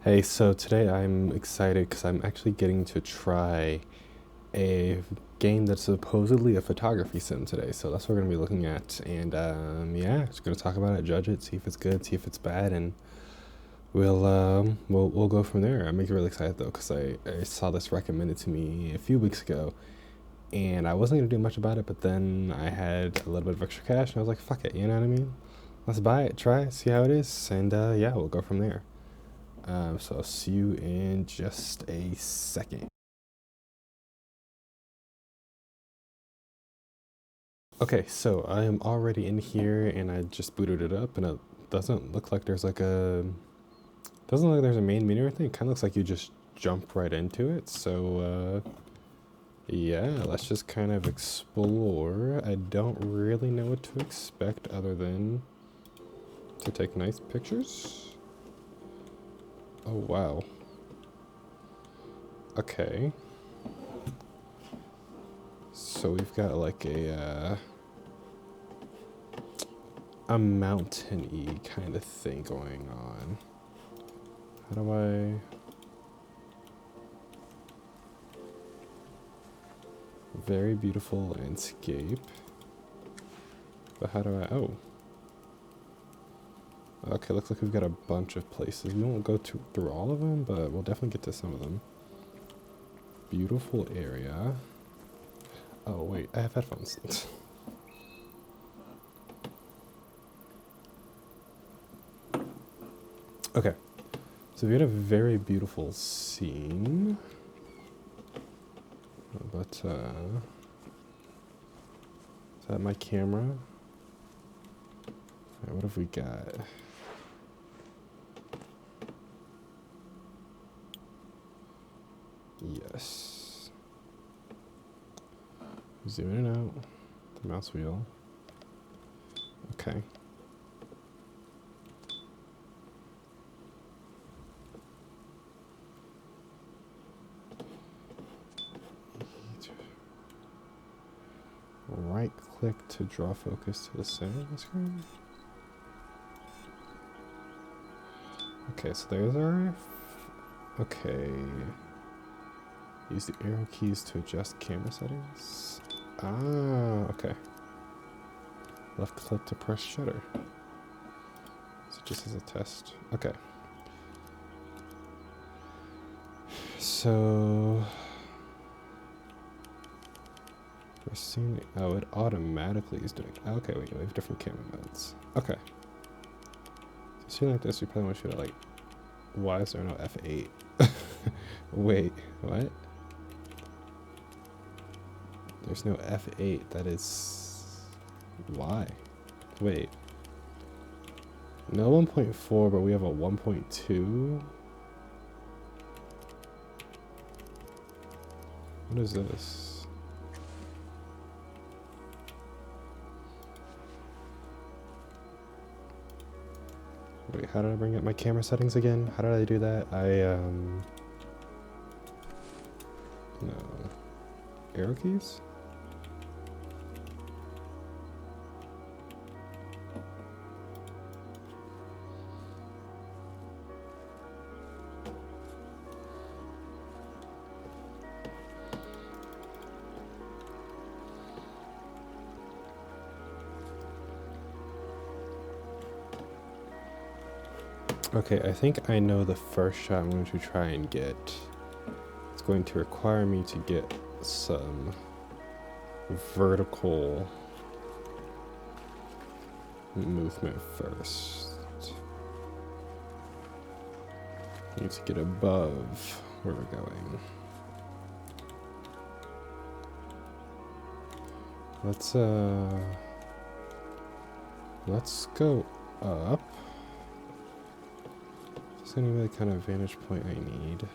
Hey, so today I'm excited because I'm actually getting to try a game that's supposedly a photography sim today. So that's what we're gonna be looking at, and yeah, just gonna talk about it, judge it, see if it's good, see if it's bad, and we'll go from there. I'm really excited though because I saw this recommended to me a few weeks ago, and I wasn't gonna do much about it, but then I had a little bit of extra cash, and I was like, fuck it, you know what I mean? Let's buy it, try it, see how it is, and yeah, we'll go from there. So I'll see you in just a second. Okay, so I am already in here and I just booted it up and it doesn't look like there's like a doesn't look like there's a main menu or anything. It kind of looks like you just jump right into it. So yeah, let's just kind of explore. I don't really know what to expect other than to take nice pictures. Oh wow. Okay. So we've got like a mountain-y kind of thing going on. How do I... Very beautiful landscape. But how do I... Oh. Okay, looks like we've got a bunch of places. We won't go through all of them, but we'll definitely get to some of them. Beautiful area. Oh, wait, I have headphones. Okay, so we had a very beautiful scene. But, is that my camera? Alright, what have we got? Yes. Zoom in and out. The mouse wheel. Okay. Right click to draw focus to the center of the screen. Okay, so there's our... Okay. Use the arrow keys to adjust camera settings. Ah, okay. Left click to press shutter. So just as a test. Okay. So... We're seeing... Oh, it automatically is doing... Okay, wait, we have different camera modes. Okay. So seeing like this, you probably want to shoot at like... Why is there no F8? Wait, what? There's no F8, that is... Why? Wait. No 1.4, but we have a 1.2? What is this? Wait, how did I bring up my camera settings again? How did I do that? No. Arrow keys? Okay, I think I know the first shot I'm going to try and get. It's going to require me to get some vertical movement first. I need to get above where we're going. Let's go up. Is there any really kind of vantage point I need?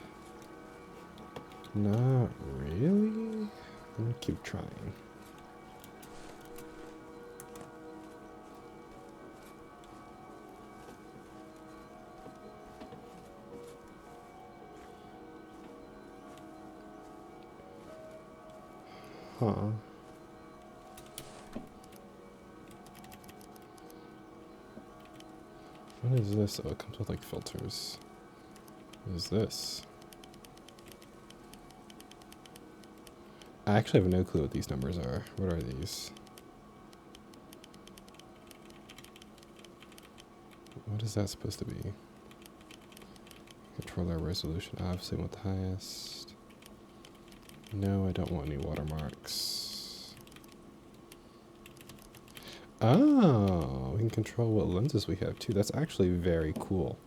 Not really. Let me keep trying. Huh. What is this? Oh, it comes with like filters. What is this? I actually have no clue what these numbers are. What are these? What is that supposed to be? Controller resolution. Obviously want the highest. No, I don't want any watermarks. Oh, we can control what lenses we have too. That's actually very cool.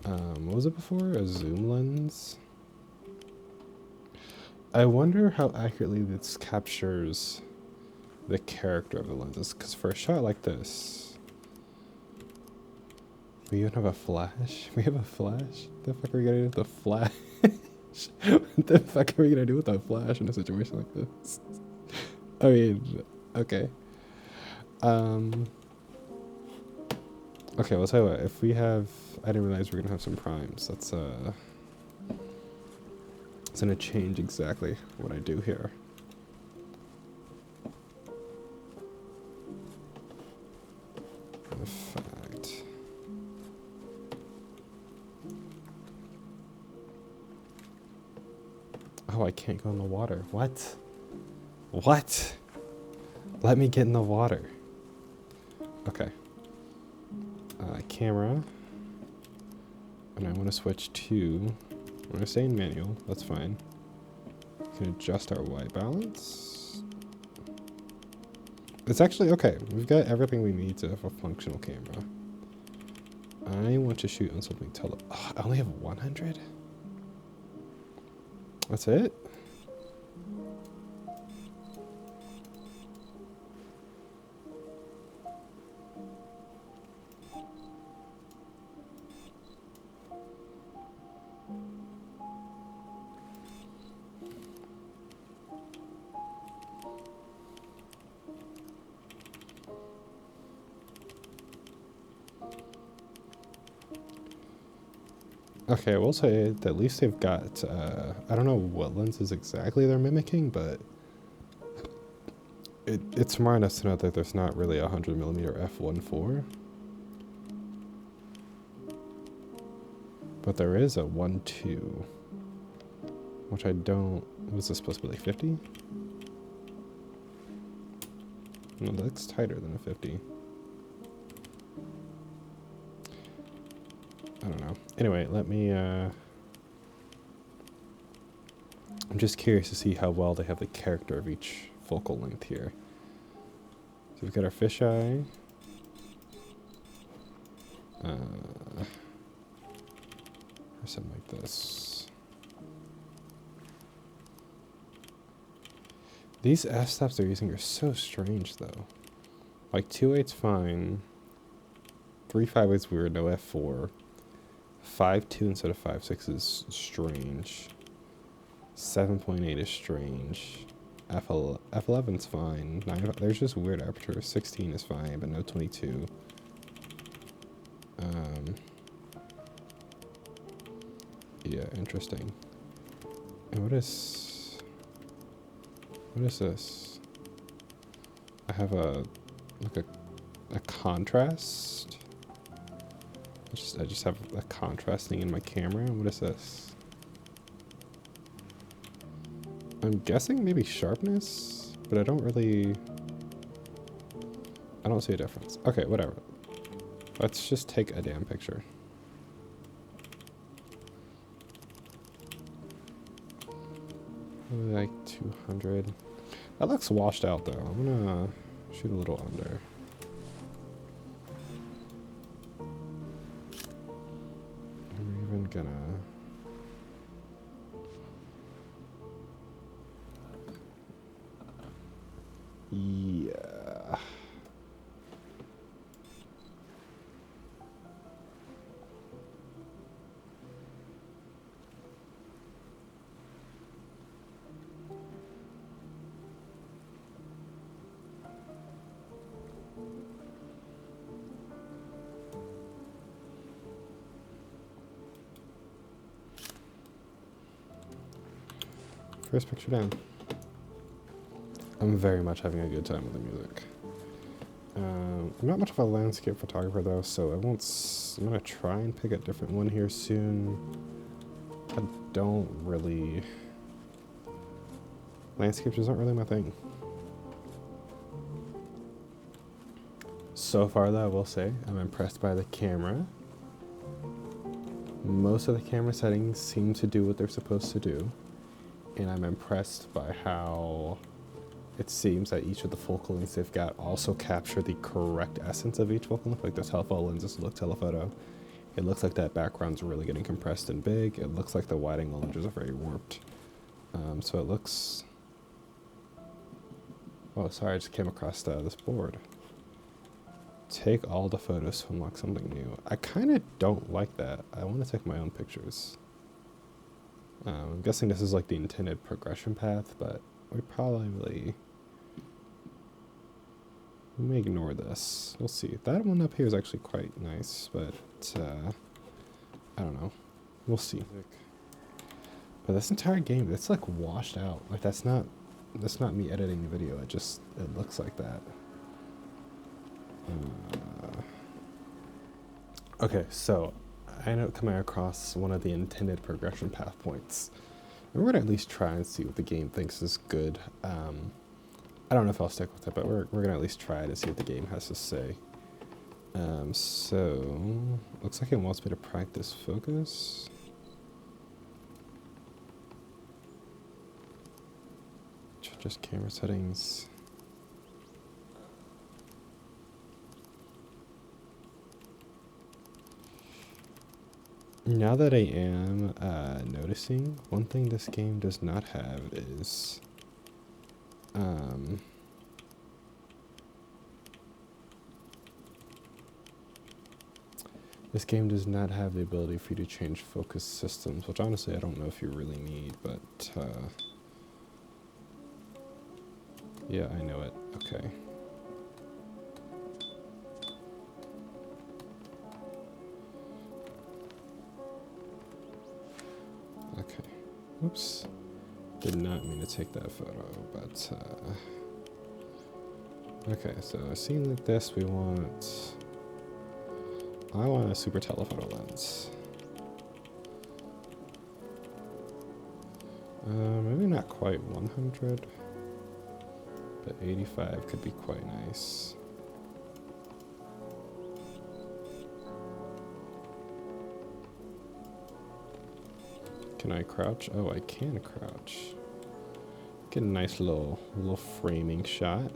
What was it before? A zoom lens? I wonder how accurately this captures the character of the lenses. Because for a shot like this, we even have a flash. We have a flash? What the fuck are we gonna do with the flash? What the fuck are we gonna do with a flash in a situation like this? I mean, okay. Okay, let's tell you what. If we have, I didn't realize we are gonna have some primes. That's it's gonna change exactly what I do here. In fact, oh, I can't go in the water. What? What? Let me get in the water. Okay. Camera. And I want to switch to, I'm going to stay in manual. That's fine. We can adjust our white balance. It's actually, okay. We've got everything we need to have a functional camera. I want to shoot on something oh, I only have 100? That's it? Okay, I will say that at least they've got, I don't know what lenses exactly they're mimicking, but it's smart enough to know that there's not really a 100mm f1.4. But there is a 1.2, which I don't, what is this supposed to be, like 50? No, that looks tighter than a 50. I don't know. Anyway, let me, I'm just curious to see how well they have the character of each focal length here. So we've got our fisheye. Or something like this. These f-stops they're using are so strange though. Like 2.8's fine. 3.58's weird, no f4. 5.2 instead of 5.6 is strange. 7.8 is strange. F11's fine. 9, there's just weird aperture. 16 is fine, but no 22. Yeah, interesting. And what is this? I have a contrast. I just have a contrast thing in my camera. What is this? I'm guessing maybe sharpness, but I don't see a difference. Okay, whatever. Let's just take a damn picture. Like 200. That looks washed out though. I'm gonna shoot a little under. I'm even gonna... Yeah. First picture down. I'm very much having a good time with the music. I'm not much of a landscape photographer though, so I'm gonna try and pick a different one here soon. I don't really... Landscapes isn't really my thing. So far, though, I will say I'm impressed by the camera. Most of the camera settings seem to do what they're supposed to do, and I'm impressed by how it seems that each of the focal lengths they've got also capture the correct essence of each focal length. Like the telephoto lenses look telephoto. It looks like that background's really getting compressed and big. It looks like the wide angle images are very warped. So it looks... Oh, sorry, I just came across this board. Take all the photos to unlock something new. I kind of don't like that. I want to take my own pictures. I'm guessing this is like the intended progression path, but we probably may ignore this. We'll see. That one up here is actually quite nice, but I don't know. We'll see. But this entire game, it's like washed out. Like that's not me editing the video. It looks like that. Okay, so I ended up coming across one of the intended progression path points. And we're gonna at least try and see what the game thinks is good. I don't know if I'll stick with it, but we're gonna at least try to see what the game has to say. So looks like it wants me to practice focus. Just camera settings. Now that I am noticing, one thing this game does not have is this game does not have the ability for you to change focus systems, which honestly I don't know if you really need, but yeah, I know it. Okay. Okay. Oops. Did not mean to take that photo, but okay, so a scene like this I want a super telephoto lens. Maybe not quite 100, but 85 could be quite nice. Can I crouch? Oh, I can crouch. Get a nice little framing shot.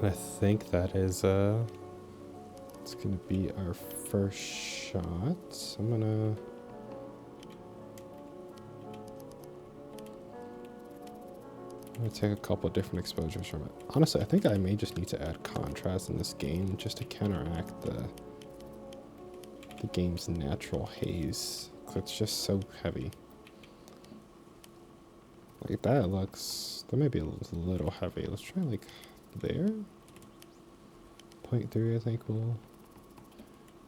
And I think that is it's gonna be our first shot. I'm gonna take a couple different exposures from it. Honestly, I think I may just need to add contrast in this game just to counteract the game's natural haze. 'Cause it's just so heavy. Like that may be a little heavy. Let's try like there. 0.3, I think will.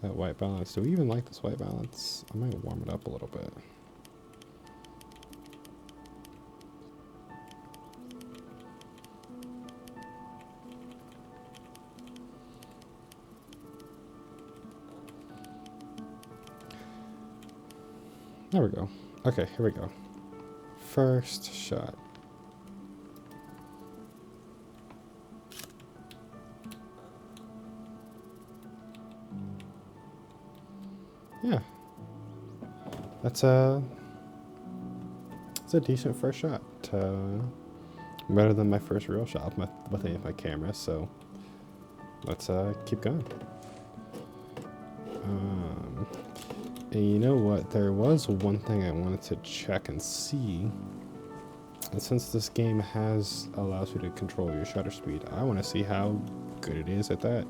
That white balance. Do we even like this white balance? I might warm it up a little bit. There we go. Okay, here we go. First shot. Yeah. That's It's a decent first shot. Better than my first real shot with any of my cameras, so let's keep going. And you know what? There was one thing I wanted to check and see. And since this game allows you to control your shutter speed, I want to see how good it is at that.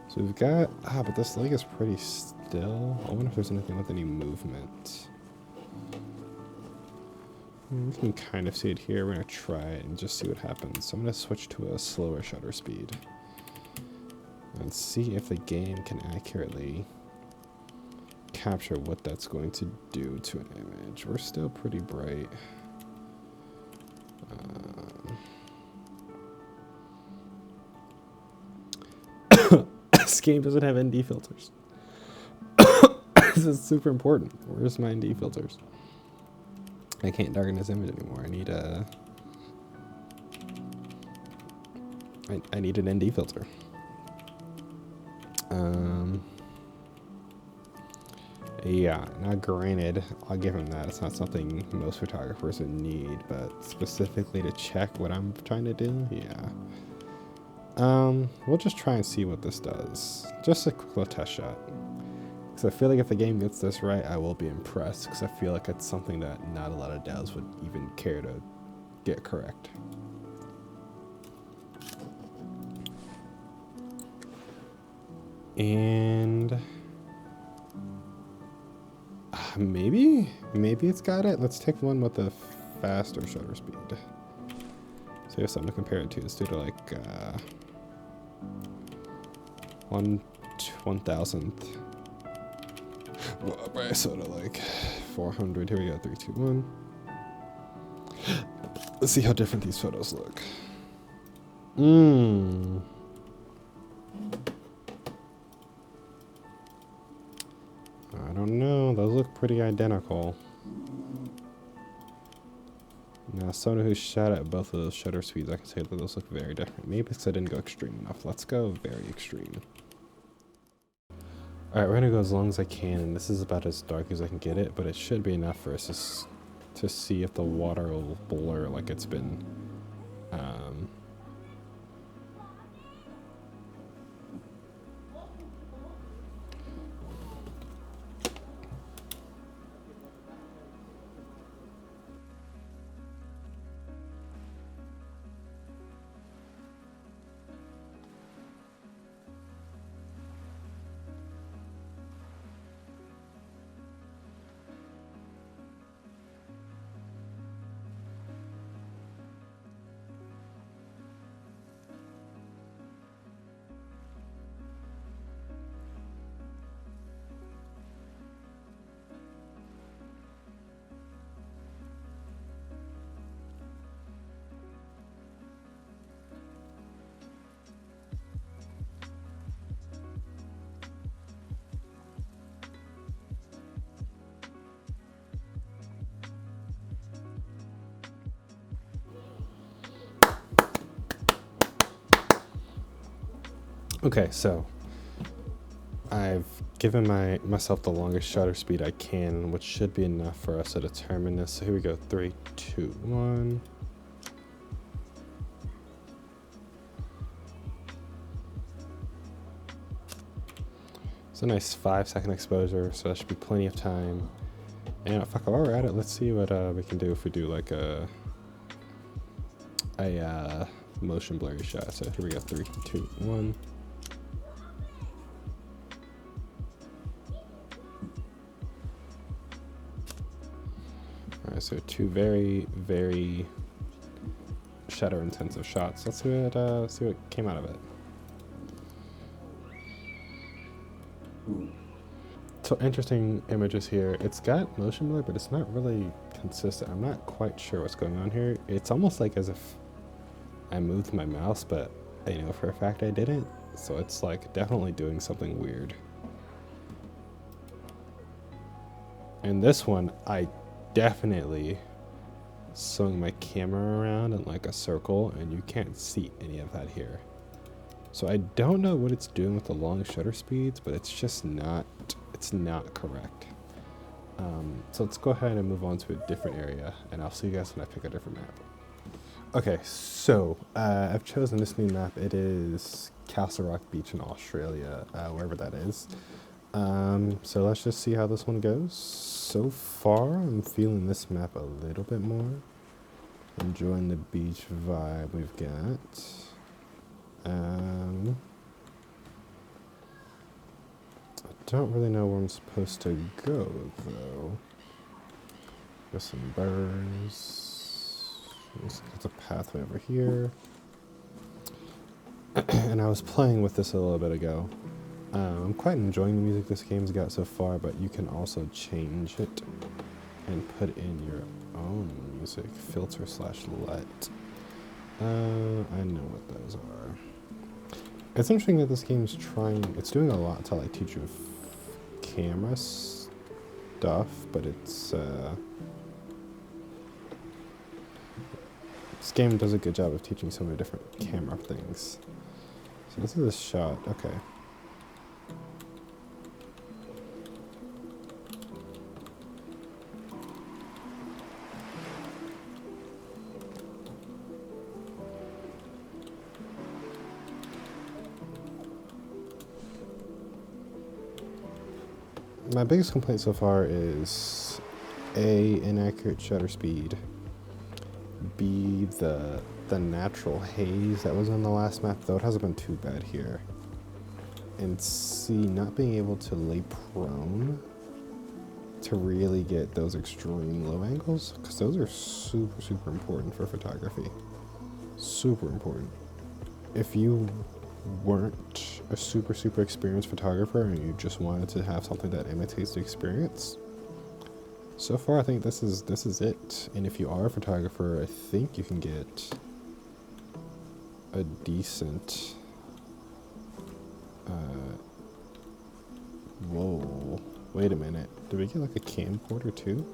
So we've got, but this lake is pretty still. I wonder if there's anything with any movement. We can kind of see it here. We're going to try it and just see what happens. So I'm going to switch to a slower shutter speed and see if the game can accurately capture what that's going to do to an image. We're still pretty bright. This game doesn't have ND filters. This is super important. Where's my ND filters? I can't darken this image anymore. I need an ND filter. Yeah, now granted, I'll give him that. It's not something most photographers would need, but specifically to check what I'm trying to do, yeah. We'll just try and see what this does. Just a quick little test shot. Because I feel like if the game gets this right, I will be impressed. Because I feel like it's something that not a lot of devs would even care to get correct. And maybe it's got it. Let's take one with a faster shutter speed. So you have something to compare it to. Let's do it like 1/1000th. Well, by sort of like 400. Here we go. 3, 2, 1. Let's see how different these photos look. I don't know. Those look pretty identical. Now, someone who shot at both of those shutter speeds, I can say that those look very different. Maybe because I didn't go extreme enough. Let's go very extreme. Alright, we're gonna go as long as I can, and this is about as dark as I can get it, but it should be enough for us to see if the water will blur like it's been. Okay, so I've given myself the longest shutter speed I can, which should be enough for us to determine this. So here we go, 3, 2, 1. It's a nice 5-second exposure, so that should be plenty of time. And fuck, while we're at it, let's see what we can do if we do like a motion blurry shot. So here we go, 3, 2, 1. Alright, so 2 very, very shutter intensive shots. Let's see what came out of it. So interesting images here. It's got motion blur, but it's not really consistent. I'm not quite sure what's going on here. It's almost like as if I moved my mouse, but I know for a fact I didn't. So it's like definitely doing something weird. And this one, I definitely swung my camera around in like a circle, and you can't see any of that here. So I don't know what it's doing with the long shutter speeds, but it's just not, it's not correct. So let's go ahead and move on to a different area, and I'll see you guys when I pick a different map. Okay, so I've chosen this new map. It is Castle Rock Beach in Australia, wherever that is. So let's just see how this one goes. So far, I'm feeling this map a little bit more. Enjoying the beach vibe we've got. I don't really know where I'm supposed to go, though. There's some birds. There's a pathway over here. And I was playing with this a little bit ago. I'm quite enjoying the music this game's got so far, but you can also change it and put in your own music, filter / let. I know what those are. It's interesting that this game's it's doing a lot to like teach you camera stuff, but this game does a good job of teaching so many different camera things. So this is a shot, okay. My biggest complaint so far is A, inaccurate shutter speed, B, the natural haze that was on the last map, though it hasn't been too bad here, and C, not being able to lay prone to really get those extreme low angles, because those are super important for photography. Super important. If you weren't a super experienced photographer and you just wanted to have something that imitates the experience, so far I think this is it. And if you are a photographer, I think you can get a decent whoa, wait a minute, did we get like a camcorder too?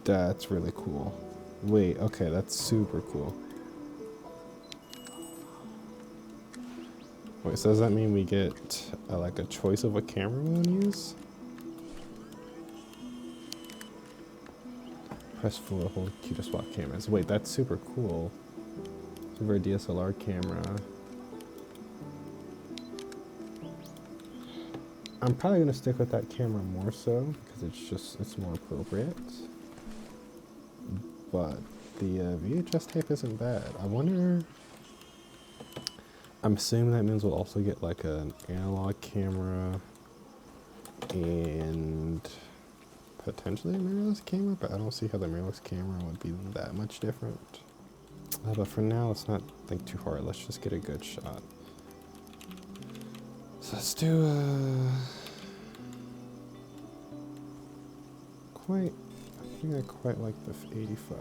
That's really cool. Wait, okay, that's super cool. Wait, so does that mean we get like a choice of what camera we want to use? Press forward, hold Q to swap cameras. Wait, that's super cool. Super DSLR camera. I'm probably gonna stick with that camera more so because it's more appropriate. But the VHS tape isn't bad. I wonder. I'm assuming that means we'll also get like an analog camera and potentially a mirrorless camera, but I don't see how the mirrorless camera would be that much different. But for now, let's not think too hard. Let's just get a good shot. So let's do I think I quite like the 85.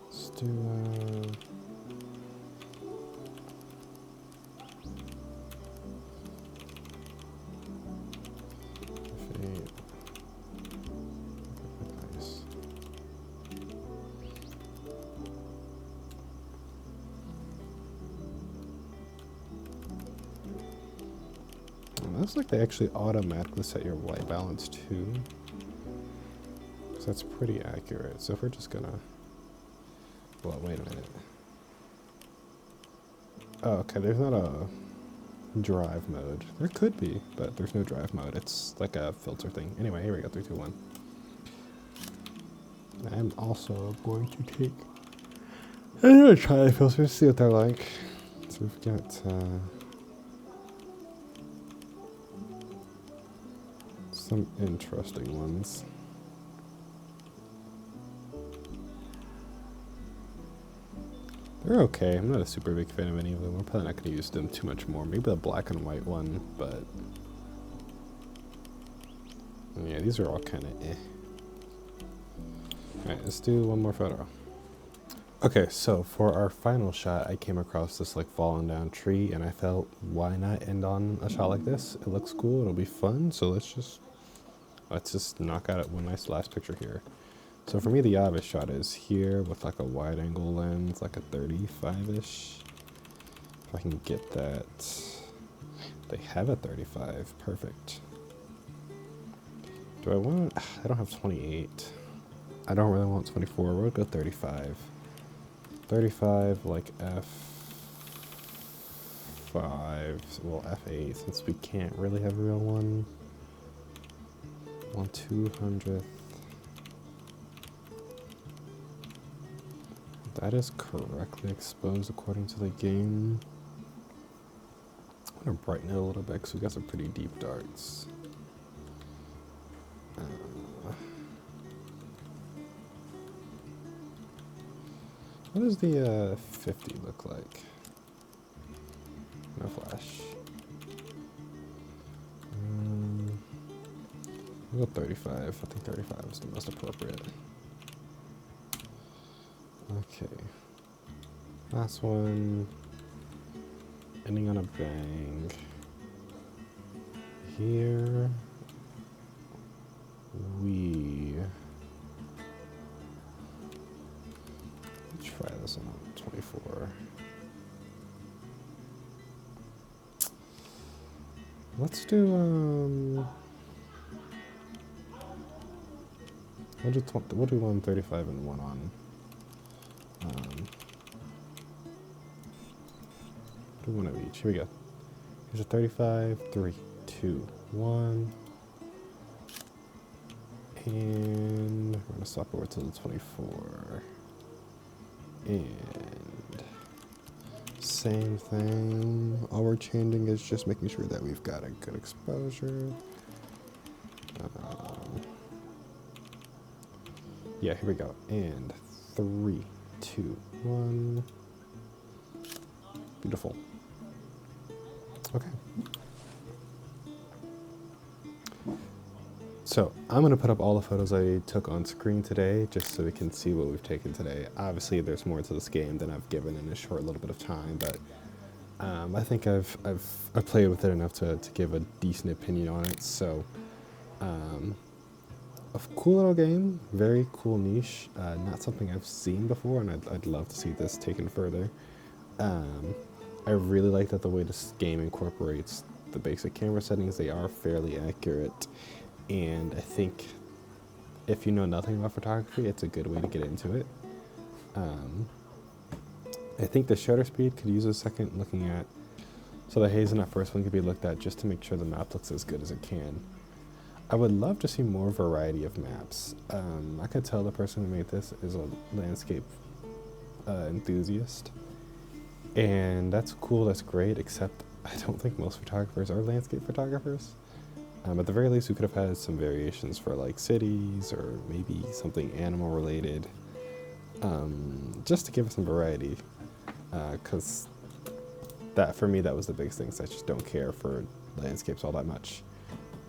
Let's do F8. Nice. It looks like they actually automatically set your white balance too. So that's pretty accurate. So if we're just gonna, well, wait a minute. Oh, okay, there's not a drive mode. There could be, but there's no drive mode. It's like a filter thing. Anyway, here we go, 3, 2, 1. I'm also going to take, I'm gonna try the filters, see what they're like. So we've got, some interesting ones. They're okay. I'm not a super big fan of any of them. We're probably not going to use them too much more. Maybe the black and white one, but yeah, these are all kind of eh. Alright, let's do one more photo. Okay, so for our final shot, I came across this like fallen down tree, and I felt, why not end on a shot like this? It looks cool, it'll be fun, so let's just knock out one nice last picture here. So for me, the obvious shot is here with like a wide angle lens, like a 35-ish. I can get that. They have a 35. Perfect. Do I want... I don't have 28. I don't really want 24. We'll go 35. 35, like F5. Well, F8, since we can't really have a real one. 1/200th. That is correctly exposed according to the game. I'm gonna brighten it a little bit because we got some pretty deep darks. What does the 50 look like? No flash. We'll go 35. I think 35 is the most appropriate. Okay. Last one. Ending on a bang. Here we try this on 24. Let's do we'll do 135 and one on do one of each. Here we go. Here's a 35, 3, 2, 1. And we're gonna swap over to the 24. And same thing. All we're changing is just making sure that we've got a good exposure. Yeah, here we go. And 3, 2, 1. Beautiful. Okay. So I'm going to put up all the photos I took on screen today just so we can see what we've taken today. Obviously, there's more to this game than I've given in a short little bit of time, but I think I've played with it enough to give a decent opinion on it. So a cool little game, very cool niche, not something I've seen before, and I'd love to see this taken further. I really like that the way this game incorporates the basic camera settings. They are fairly accurate, and I think if you know nothing about photography, it's a good way to get into it. I think the shutter speed could use a second looking at, so the haze in that first one could be looked at just to make sure the map looks as good as it can. I would love to see more variety of maps. I could tell the person who made this is a landscape enthusiast. And that's cool, that's great, except I don't think most photographers are landscape photographers. At the very least, we could have had some variations for like cities or maybe something animal related, just to give us some variety. Because that, for me, that was the biggest thing, so I just don't care for landscapes all that much.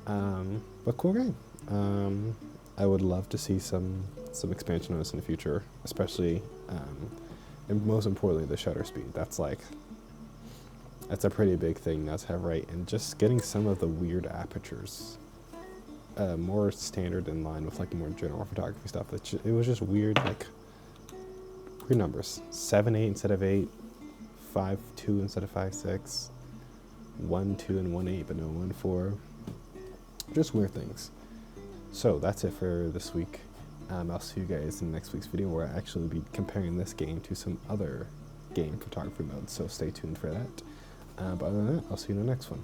But cool game. I would love to see some expansion on this in the future, especially, and most importantly, the shutter speed. That's a pretty big thing not to have right, and just getting some of the weird apertures more standard in line with like more general photography stuff. It was just weird, like weird numbers. 7/8 instead of 8, 5/2 instead of 5/6, 1/2 and 1/8 but no 1/4. Just weird things. So that's it for this week. I'll see you guys in next week's video, where I actually be comparing this game to some other game photography modes, so stay tuned for that. But other than that, I'll see you in the next one.